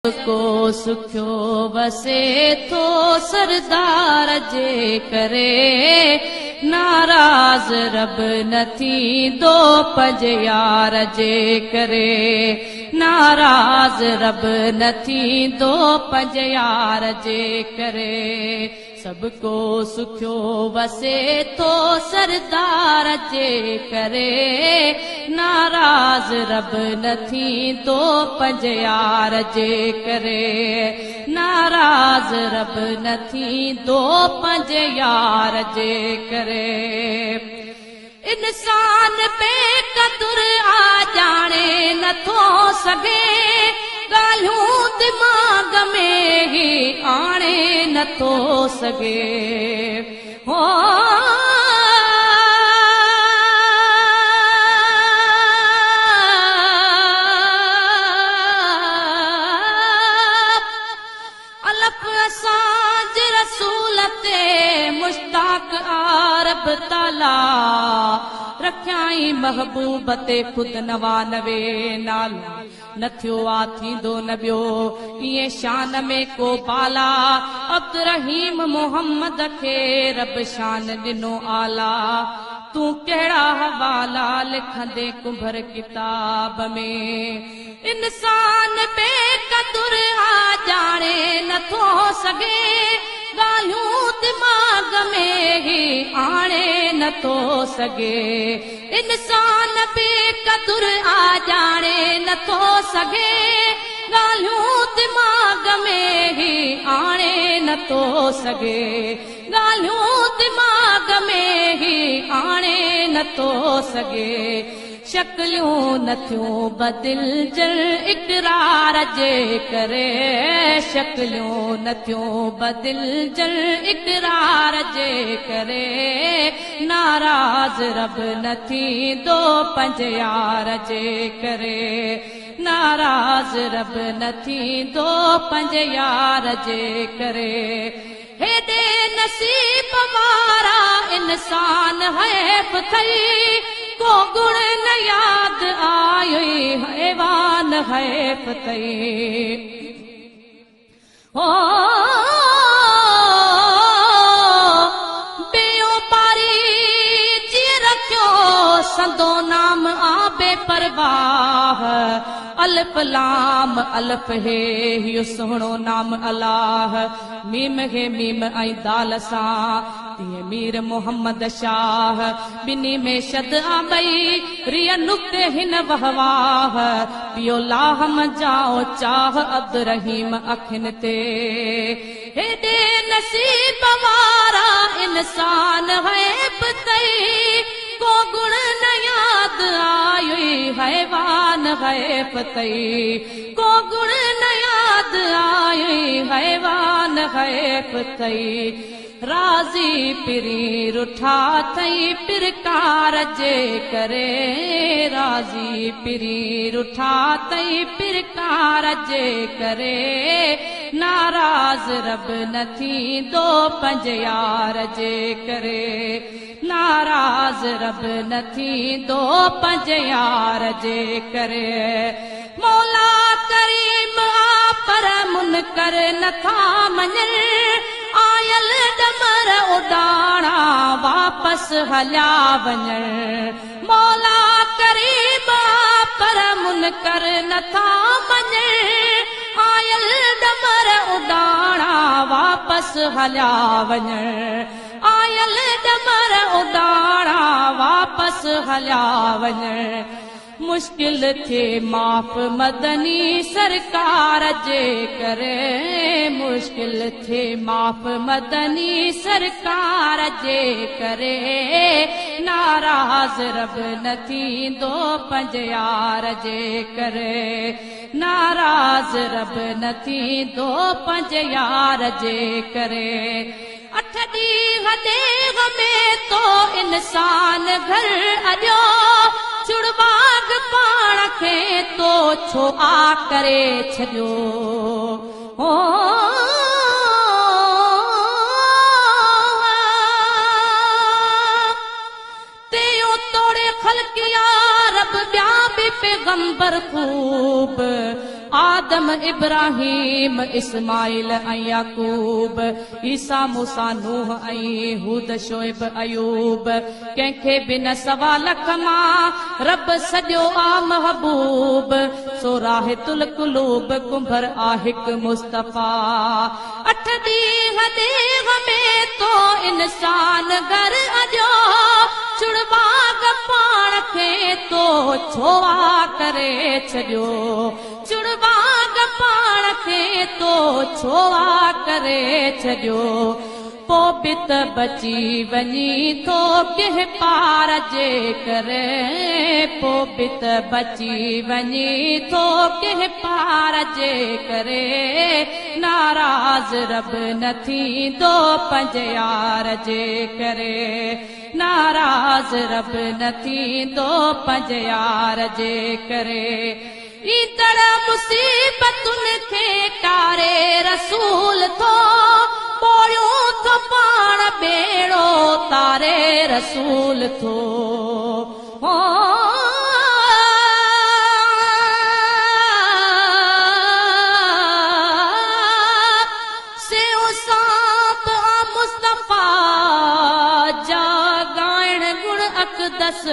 को सुख्यो वसे थो सरदार जे करे नाराज रब नथी दो पंज यार जे करे नाराज रब नथी दो पंज यार जे करे सबको सुख्यो वसे थो सरदार जे करे नाराज रब नथी दो पंज यार जे करे नाराज रब नथी दो पंज यार जे करे इंसान पे कदुर आ जाने नथो सघे ॻाल्हियूं दिमाग़ में ही आणे नथो सघे हो अलफ असांज रसूल ते मुश्ताक आरब ताला रखियाई महबूब ते खुद नवा नवे नाला न थियो आ थींदो न ॿियो इएं शान में को बाला अब्दुर्रहीम मोहम्मद खे रब शान ॾिनो आला तूं कहिड़ा हवाला लिखंदे कुंभर किताब में इंसान पे कदुर आ जाने नथो सघे ॻाल्हियूं दिमाग़ में ही आणे नथो सघे इंसान पे कदुर आ जाने नथो सघे ॻाल्हियूं दिमाग़ में ही आणे नथो सघे ॻाल्हियूं दिमाग़ में ही आणे नथो सघे शक्लियूं नथियूं बदिलजल इक़रार जे करे शक्लियूं नथियूं बदिलजल इक़रार जे करे नाराज रब नथी दो पंज यार जे करे नाराज रब नथी दो पंज यार जे करे हेॾे नसीब वारा इंसान हैफ़ थई को गुण न याद आयो हैवान हैफ़ थई ओ बेयो पारी जी रखियो संदो नाम आबे परवाह अल्फ लाम अल्फ है यो सोहणो नाम अल्लाह मीम है मीम ऐं दाल सां तीअं मीर मोहम्मद शाह बिनी में शद आ बई रिय नुक्ते हिन वहवाह पियो लाहम जाओ चाह अब्दुर्रहीम अखिन ते हेॾे नसीब वारा इंसान हैफ़ तई को गुण न याद आयो हैवान हैफ़ तई को गुण न याद आयो हैवान हैफ़ तई राज़ी पिरी रुठा थई पिरकार जे करे राज़ी पिरी रुठा थई पिरकार जे करे नाराज रब नथी दो पंज यार जे करे नाराज रब नथी दो पंज यार जे करे मौला करीम आ पर मुनकर नथा मञन आयल डमर उडाणा वापस हलिया वञण मौला करीम आ पर मुनकर नथा मञन आयल डमर उडाणा वापस हलिया वञण आयल डमर उडाणा वापस हलिया वञण मुश्किल थे माफ़ मदनी सरकार जे करे मुश्किल थे माफ़ मदनी सरकार जे करे नाराज रब नथी दो पंज यार जे करे नाराज रब नथी दो पंज यार जे करे 8 ॾींहं देग में तो इंसान घर अॼो चुड़बाग पाण खे तो छो आ करे छॾियो ओ तेयो तोड़े ख़ल्क़िया रब ॿिया बि पैगंबर खूब आदम इब्राहिम इस्माइल ऐं याकूब ईसा मूसा नूह ऐं हूद शोएब अयूब कंहिंखे बि न सवा लख मां रब सॼो आ महबूब सो राहितुल कुलूब कुंभर आ हिकु मुस्तफ़ा अठ ॾींहं ॾींहं में तो इंसान घर अॼो चुड़बाग पाण खे तो छोआ करे छॾियो चुड़बाग पाण खे तो छोआ करे छॾियो पोइ बि त बची वञी थो कंहिं पार जे करे पोइ बि त बची वञी थो कंहिं पार जे करे नाराज़ रब न थींदो पंहिंजे यार जे करे नाराज़ रब न थींदो पंहिंजे यार जे करे ईंदड़ मुसीबतुनि खे टारे रसूल थो ॿोड़ियूं थो पाण ॿेड़ो तारे रसूल थो सेव सांप मुस्तफ़ा जा ॻाइण गुण अक़दस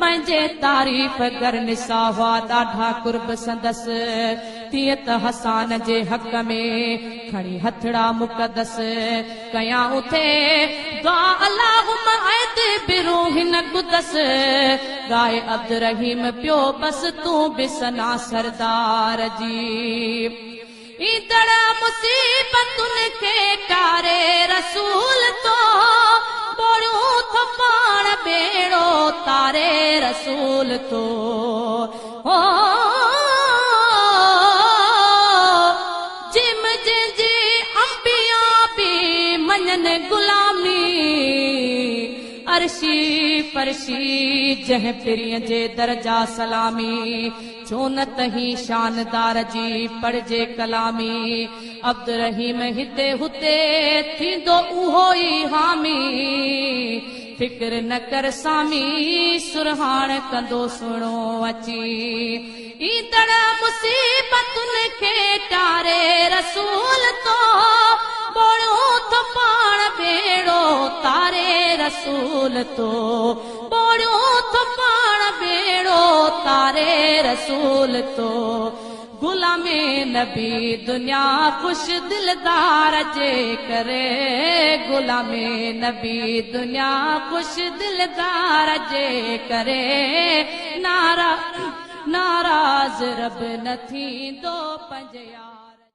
पंहिंजे तारीफ़ कर निसा हुआ ॾाढा कुर्ब संदस तीअं त हसान जे हक़ में खणी हथड़ा मुक़दस कयां उथे दुआ अल्लाहुम ऐद बिरूहिन कुदस गाए अब्दुर रहीम पियो बस तूं बि सना सरदार जी ईंदड़ मुसीबतुनि खे टारे रसूल तो ॿोड़ियूं थो पाण ॿेड़ो तारे रसूल तो जिम जंहिंजी अंबिया बि मञनि गुलामी अर्शी फर्शी जंहिं पिरीअ जे दर्जा सलामी छो न तही शानदार जी पढ़जे कलामी अब्दुर रहीम हिते हुते थींदो उहो ई हामी फिक्र न कर सामी सुरहाण कंदो सुणो अची ईंदड़ मुसीबतुनि खे टारे रसूल तो ॿोड़ियूं थो पाण ॿेड़ो तारे रसूल तो ॿोड़ियूं थो पाण ॿेड़ो तारे रसूल तो गुलामे नबी दुनिया खुश दिलदार जे करे गुलामे नबी दुनिया खुश दिलदार जे करे नाराज़ रब न थींदो पंहिंजे यार